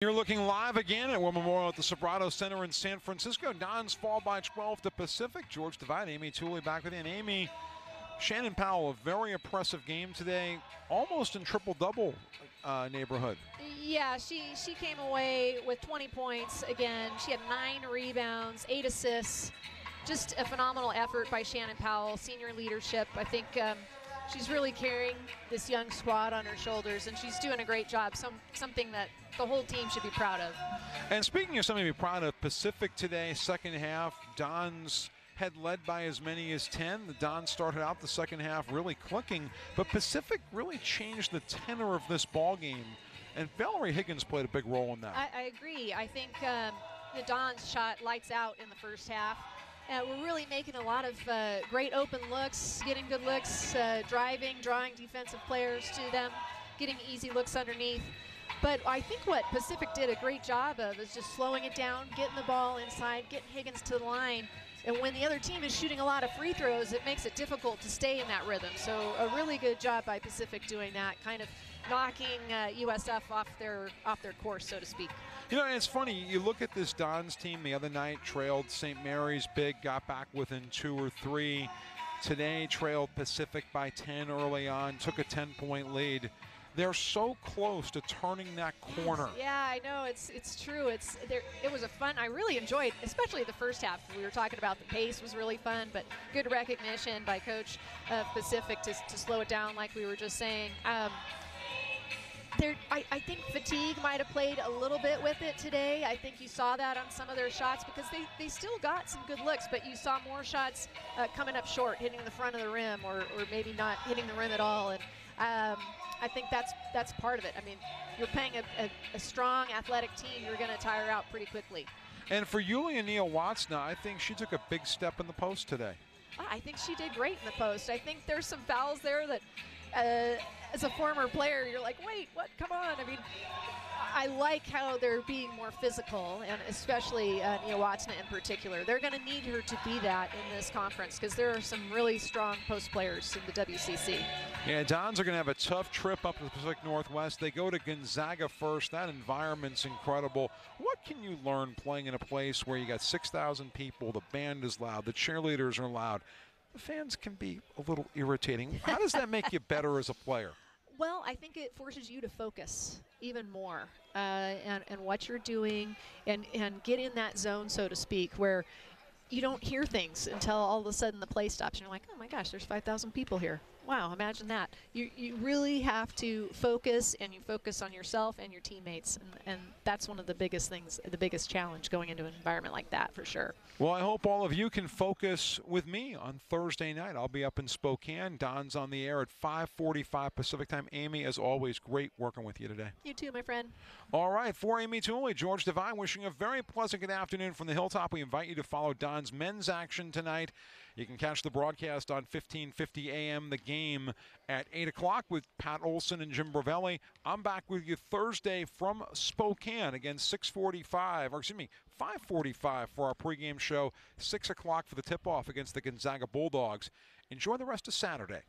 You're looking live again at War Memorial at the Sobrato Center in San Francisco. Dons fall by 12 to Pacific. George Devine, Amy Tooley back with you. And Amy, Shannon Powell, a very impressive game today, almost in triple-double neighborhood. Yeah, she came away with 20 points. Again, she had 9 rebounds, 8 assists. Just a phenomenal effort by Shannon Powell, senior leadership. I think she's really carrying this young squad on her shoulders, and she's doing a great job, something that the whole team should be proud of. And speaking of something to be proud of, Pacific today, second half, Dons had led by as many as 10. The Dons started out the second half really clicking, but Pacific really changed the tenor of this ball game, and Valerie Higgins played a big role in that. I agree. I think the Dons shot lights out in the first half. We're really making a lot of great open looks, getting good looks, driving, drawing defensive players to them, getting easy looks underneath. But I think what Pacific did a great job of is just slowing it down, getting the ball inside, getting Higgins to the line. And when the other team is shooting a lot of free throws, it makes it difficult to stay in that rhythm. So a really good job by Pacific doing that, kind of knocking USF off their course, so to speak. You know, it's funny, you look at this Dons team the other night, trailed St. Mary's big, got back within 2 or 3. Today, trailed Pacific by 10 early on, took a 10-point lead. They're so close to turning that corner. Yeah, I know, it's true. It was a fun, I really enjoyed, especially the first half. We were talking about the pace was really fun, but good recognition by Coach of Pacific to slow it down like we were just saying. I think fatigue might have played a little bit with it today. I think you saw that on some of their shots because they still got some good looks, but you saw more shots coming up short, hitting the front of the rim, or maybe not hitting the rim at all. And I think that's part of it. I mean, you're playing a strong athletic team, you're going to tire out pretty quickly. And for Yulia Neal-Watts now, I think she took a big step in the post today. I think she did great in the post. I think there's some fouls there that as a former player, you're like, wait, what? Come on. I mean, I like how they're being more physical, and especially Neal-Watts in particular. They're going to need her to be that in this conference because there are some really strong post players in the WCC. Yeah, Dons are going to have a tough trip up to the Pacific Northwest. They go to Gonzaga first. That environment's incredible. What can you learn playing in a place where you got 6,000 people, the band is loud, the cheerleaders are loud? The fans can be a little irritating. How does that make you better as a player? Well, I think it forces you to focus even more and what you're doing and get in that zone, so to speak, where you don't hear things until all of a sudden the play stops and you're like, oh my gosh, there's 5,000 people here. Wow, imagine that. You really have to focus, and you focus on yourself and your teammates, and that's one of the biggest things, the biggest challenge going into an environment like that for sure. Well, I hope all of you can focus with me on Thursday night. I'll be up in Spokane. Don's on the air at 5:45 Pacific time. Amy, as always, great working with you today. You too, my friend. All right, for Amy Tooley, George Devine wishing a very pleasant good afternoon from the Hilltop. We invite you to follow Don's men's action tonight. You can catch the broadcast on 1550 AM, the game at 8 o'clock with Pat Olson and Jim Bravelli. I'm back with you Thursday from Spokane, again 5:45 for our pregame show, 6 o'clock for the tip-off against the Gonzaga Bulldogs. Enjoy the rest of Saturday.